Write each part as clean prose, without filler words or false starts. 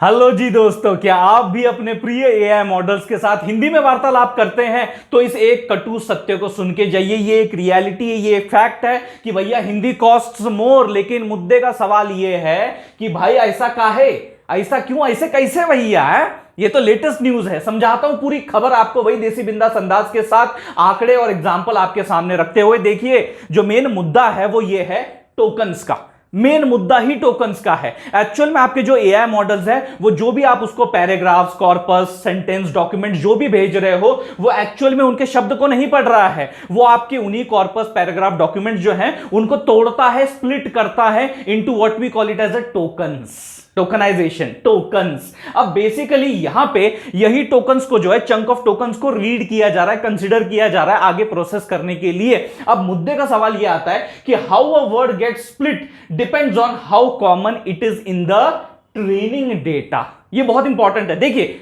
Hello जी दोस्तों, क्या आप भी अपने प्रिय एआई मॉडल्स के साथ हिंदी में वार्तालाप करते हैं? तो इस एक कटु सत्य को सुन के जाइए। ये एक रियलिटी है, ये एक फैक्ट है कि भैया हिंदी कॉस्ट्स मोर। लेकिन मुद्दे का सवाल ये है कि भाई ऐसा काहे, ऐसा क्यों, ऐसे कैसे भैया है? ये तो लेटेस्ट न्यूज है। समझाता हूं पूरी खबर आपको, वही देसी बिंदास अंदाज के साथ आंकड़े और एग्जाम्पल आपके सामने रखते हुए। देखिए, जो मेन मुद्दा है वो ये है टोकन्स का। मेन मुद्दा ही टोकन्स का है। एक्चुअल में आपके जो एआई मॉडल्स हैं, वो जो भी आप उसको पैराग्राफ्स, कॉर्पस, सेंटेंस, डॉक्यूमेंट जो भी भेज रहे हो, वो एक्चुअल में उनके शब्द को नहीं पढ़ रहा है। वो आपके उन्हीं कॉर्पस, पैराग्राफ, डॉक्यूमेंट जो हैं उनको तोड़ता है, स्प्लिट करता है into what we call it as a tokens. Tokenization, tokens. अब बेसिकली यहां पे यही टोकन्स को जो है, चंक ऑफ टोकन्स को रीड किया जा रहा है, कंसीडर किया जा रहा है आगे प्रोसेस करने के लिए। अब मुद्दे का सवाल यह आता है कि how a word get split depends on how common it is in the training data. ये बहुत इंपॉर्टेंट है। देखिए,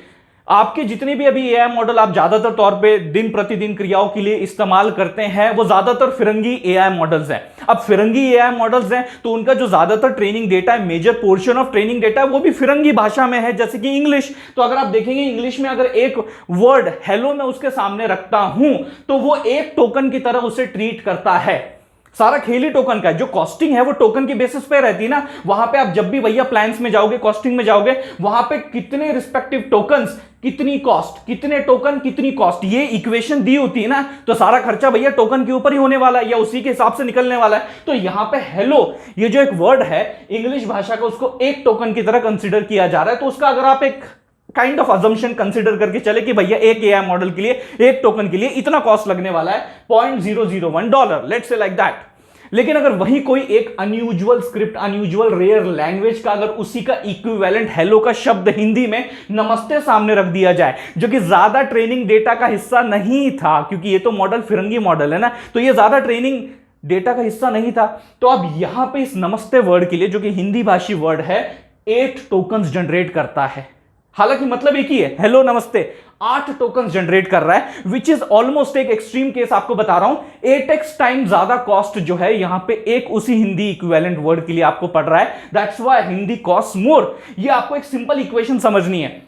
आपके जितने भी अभी एआई मॉडल आप ज्यादातर तौर पे दिन प्रतिदिन क्रियाओं के लिए इस्तेमाल करते हैं, वो ज्यादातर फिरंगी एआई मॉडल्स हैं। अब फिरंगी एआई मॉडल्स हैं तो उनका जो ज्यादातर ट्रेनिंग डेटा है, major portion of training data है, वो भी फिरंगी भाषा में है, जैसे कि इंग्लिश। तो अगर आप देखेंगे इंग्लिश में अगर एक वर्ड हेलो मैं उसके सामने रखता हूं तो वो एक टोकन की तरह उसे ट्रीट करता है। सारा खेल ही टोकन का है। जो कॉस्टिंग है वो टोकन की बेसिस पे रहती है ना। वहां पे आप जब भी भैया प्लान्स में जाओगे, कॉस्टिंग में जाओगे, वहां पे कितने रिस्पेक्टिव टोकन्स, कितनी कॉस्ट, कितने टोकन कितनी कॉस्ट, ये इक्वेशन दी होती है ना। तो सारा खर्चा भैया टोकन के ऊपर ही होने वाला है या उसी के हिसाब से निकलने वाला है। तो यहां पे हेलो, ये जो एक वर्ड है इंग्लिश भाषा का, उसको एक टोकन की तरह कंसीडर किया जा रहा है। तो उसका अगर आप एक काइंड ऑफ अजम्पशन कंसीडर करके चले कि भैया एक एआई मॉडल के लिए, एक टोकन के लिए इतना कॉस्ट लगने वाला है, $0.001, लेट्स से लाइक दैट। लेकिन अगर वही कोई एक unusual script, unusual rare language का अगर उसी का इक्विवेलेंट हेलो का शब्द हिंदी में नमस्ते सामने रख दिया जाए, जो कि ज्यादा ट्रेनिंग डेटा का हिस्सा नहीं था, क्योंकि ये तो मॉडल फिरंगी मॉडल है ना, तो ये ज्यादा ट्रेनिंग डेटा का हिस्सा नहीं था। तो अब यहां पे इस नमस्ते वर्ड के लिए, जो कि हिंदी भाषी वर्ड है, 8 टोकन्स जनरेट करता है। हालांकि मतलब एक ही है, हेलो नमस्ते, 8 टोकन जनरेट कर रहा है, विच इज ऑलमोस्ट एक एक्सट्रीम केस आपको बता रहा हूं। 8x टाइम ज्यादा कॉस्ट जो है यहां पे एक उसी हिंदी इक्विवेलेंट वर्ड के लिए आपको पड़ रहा है। That's why Hindi cost more. ये आपको एक सिंपल इक्वेशन समझनी है।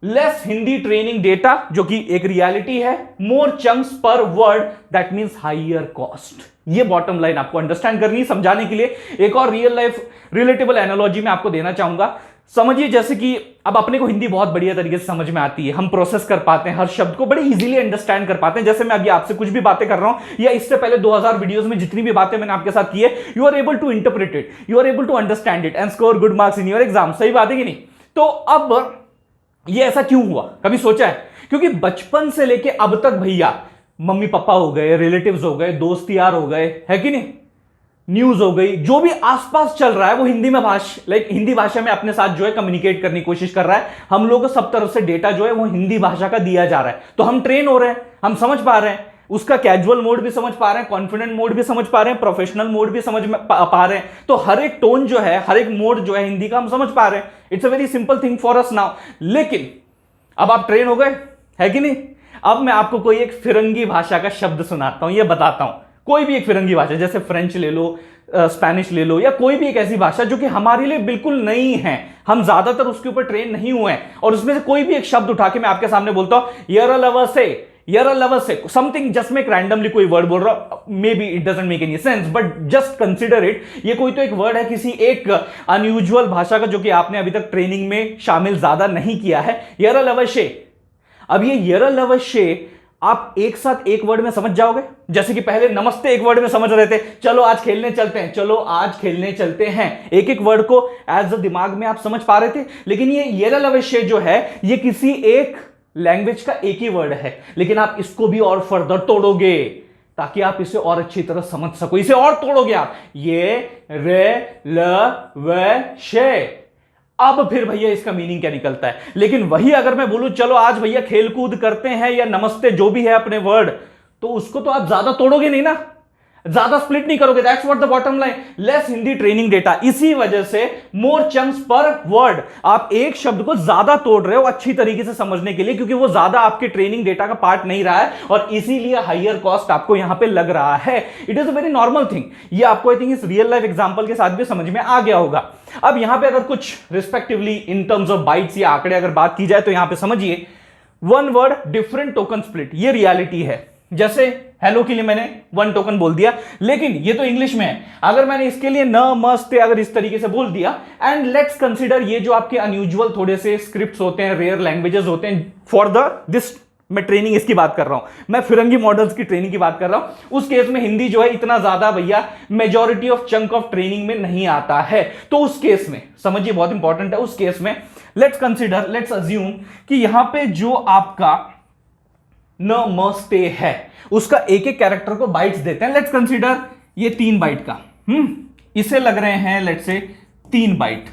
लेस हिंदी ट्रेनिंग डेटा, जो कि एक रियलिटी है, more chunks per word, that means higher cost. ये बॉटम लाइन आपको अंडरस्टैंड करनी है। समझाने के लिए एक और रियल लाइफ रिलेटेबल एनालॉजी में आपको देना चाहूंगा। समझिए, जैसे कि अब अपने को हिंदी बहुत बढ़िया तरीके से समझ में आती है, हम प्रोसेस कर पाते हैं, हर शब्द को बड़े इजीली अंडरस्टैंड कर पाते हैं। जैसे मैं अभी आपसे कुछ भी बातें कर रहा हूं, या इससे पहले 2000 वीडियोस में जितनी भी बातें मैंने आपके साथ की है, you are able to interpret it, you are able to understand it and score good marks in your exam. सही बात है कि नहीं? तो अब ये ऐसा क्यों हुआ, कभी सोचा है? क्योंकि बचपन से लेके अब तक भैया मम्मी पापा हो गए, रिलेटिव्स हो गए, दोस्त यार हो गए, है कि नहीं, न्यूज हो गई, जो भी आसपास चल रहा है वो हिंदी में हिंदी भाषा में अपने साथ जो है कम्युनिकेट करने की कोशिश कर रहा है। हम लोग को सब तरफ से डेटा जो है वो हिंदी भाषा का दिया जा रहा है। तो हम ट्रेन हो रहे हैं, हम समझ पा रहे हैं, उसका कैजुअल मोड भी समझ पा रहे हैं, कॉन्फिडेंट मोड भी समझ पा रहे हैं, प्रोफेशनल मोड भी समझ पा रहे हैं। तो हर एक टोन जो है, हर एक मोड जो है हिंदी का, हम समझ पा रहे हैं। It's a very simple thing for us now. लेकिन अब आप ट्रेन हो गए, है कि नहीं? अब मैं आपको कोई एक फिरंगी भाषा का शब्द सुनाता हूं, ये बताता हूं। कोई भी एक फिरंगी भाषा, जैसे फ्रेंच ले लो, स्पेनिश ले लो, या कोई भी एक ऐसी भाषा जो कि हमारे लिए बिल्कुल नई है, हम ज्यादातर उसके ऊपर ट्रेन नहीं हुए हैं, और उसमें से कोई भी एक शब्द उठा के मैं आपके सामने बोलता हूं, you're a lover से समथिंग, जस्ट मैं रैंडमली कोई वर्ड बोल रहा हूं, may be it doesn't make any sense, but just consider it. ये कोई तो एक वर्ड है किसी एक अनयूजुअल भाषा का, जो कि आपने अभी तक ट्रेनिंग में शामिल ज्यादा नहीं किया है। you're a lover से। अब ये you're a lover से आप एक साथ एक वर्ड में समझ जाओगे। जैसे कि पहले नमस्ते एक वर्ड में समझ रहे थे, चलो आज खेलने चलते हैं, चलो आज खेलने चलते हैं, एक एक वर्ड को एज अ दिमाग में आप समझ पा रहे थे। लेकिन ये येरलवश्य जो है, ये किसी एक लैंग्वेज का एक ही वर्ड है, लेकिन आप इसको भी और फर्दर तोड़ोगे ताकि आप इसे और अच्छी तरह समझ सको। इसे और तोड़ोगे आप, ये रे ल व शे। अब फिर भैया इसका मीनिंग क्या निकलता है? लेकिन वही अगर मैं बोलूं चलो आज भैया खेल कूद करते हैं, या नमस्ते जो भी है अपने वर्ड, तो उसको तो आप ज्यादा तोड़ोगे नहीं ना। ज्यादा स्प्लिट नहीं करोगे, that's what the bottom line, less Hindi training data. इसी वजह से मोर चंक्स पर वर्ड, आप एक शब्द को ज्यादा तोड़ रहे हो अच्छी तरीके से समझने के लिए, क्योंकि वो ज्यादा आपके ट्रेनिंग डेटा का पार्ट नहीं रहा है और इसीलिए हायर कॉस्ट आपको यहां पे लग रहा है। It is a very normal thing. ये आपको आई थिंक इस रियल लाइफ एग्जांपल के साथ भी समझ में आ गया होगा। अब यहां पे अगर कुछ respectively in terms of bytes या आंकड़े अगर बात की जाए तो यहां पे समझिए, one word different token split, ये रियलिटी है। जैसे हेलो के लिए मैंने 1 टोकन बोल दिया, लेकिन ये तो इंग्लिश में है। अगर मैंने इसके लिए न मस्त अगर इस तरीके से बोल दिया, एंड लेट्स कंसीडर ये जो आपके अनयूजुअल थोड़े से स्क्रिप्ट्स होते हैं, रेयर लैंग्वेजेस होते हैं फॉर द दिस, मैं ट्रेनिंग इसकी बात कर रहा हूं, मैं फिरंगी मॉडल्स की ट्रेनिंग की बात कर रहा हूं। उस केस में हिंदी जो है इतना ज्यादा भैया majority of chunk of training में नहीं आता है। तो उस केस में समझिए, बहुत इंपॉर्टेंट है, उस केस में लेट्स कंसीडर, लेट्स अज्यूम कि यहां पे जो आपका नमस्ते है उसका एक एक कैरेक्टर को बाइट्स देते हैं। लेट्स कंसीडर ये 3 बाइट का, इसे लग रहे हैं लेट्स से 3 बाइट।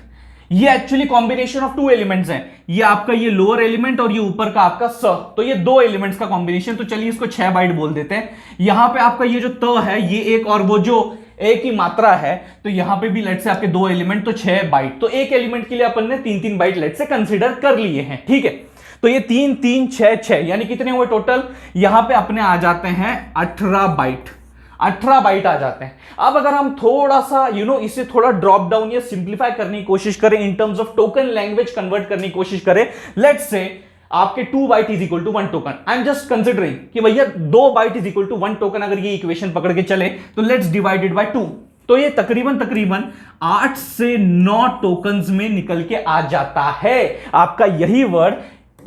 ये एक्चुअली कॉम्बिनेशन ऑफ 2 एलिमेंट्स हैं, ये आपका ये लोअर एलिमेंट और ये ऊपर का आपका स, तो ये 2 एलिमेंट्स का कॉम्बिनेशन। तो चलिए इसको 6 बाइट बोल देते हैं। यहां पे आपका ये जो त है ये एक, और वो जो एक ही मात्रा है, तो यहां पे भी लेट्स से आपके 2 एलिमेंट, तो 6 बाइट। तो एक एलिमेंट के लिए अपन ने 3-3 बाइट लेट्स से कंसीडर कर लिए हैं, ठीक है। तो ये 3 3 6 6 यानी कितने हुए टोटल, यहां पे अपने आ जाते हैं 18 बाइट, 18 बाइट आ जाते हैं। अब अगर हम थोड़ा सा इसे थोड़ा ड्रॉप डाउन या सिंप्लीफाई करने की कोशिश करें, in terms of token language convert करने की कोशिश करें, लेट्स से आपके 2 byte is equal to 1 token. I am just considering कि भैया 2 byte is equal to 1 token, अगर ये इक्वेशन पकड़ के चले तो लेट्स डिवाइडेड बाय 2, तो ये तकरीबन 8 से 9 टोकन्स में निकल के आ जाता है। आपका यही वर्ड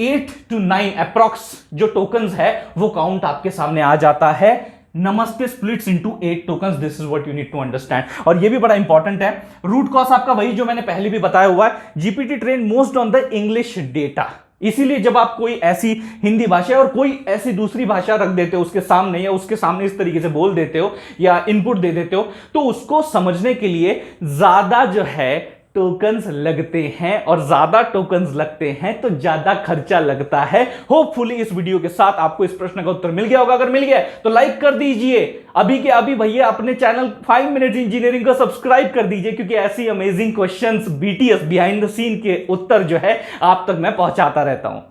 8 to 9 अप्रॉक्स जो टोकन्स है वो काउंट आपके सामने आ जाता है। नमस्ते splits into 8 tokens, this is what you need to understand. और ये भी बड़ा इंपॉर्टेंट है, रूट कॉज आपका वही जो मैंने पहले भी बताया हुआ है, GPT train most on the English data. इसीलिए जब आप कोई ऐसी हिंदी भाषा और कोई ऐसी दूसरी भाषा रख देते हो उसके सामने, या उसके सामने इस तरीके से बोल देते हो या इनपुट दे देते हो, तो उसको समझने के लिए ज्यादा जो है टोकन्स लगते हैं, और ज्यादा टोकन्स लगते हैं तो ज्यादा खर्चा लगता है। होपफुली इस वीडियो के साथ आपको इस प्रश्न का उत्तर मिल गया होगा। अगर मिल गया तो लाइक कर दीजिए अभी के अभी भैया, अपने चैनल 5 मिनट्स इंजीनियरिंग को सब्सक्राइब कर दीजिए, क्योंकि ऐसी amazing questions BTS behind the scene के उत्तर जो है आप तक मैं पहुंचाता रहता हूं।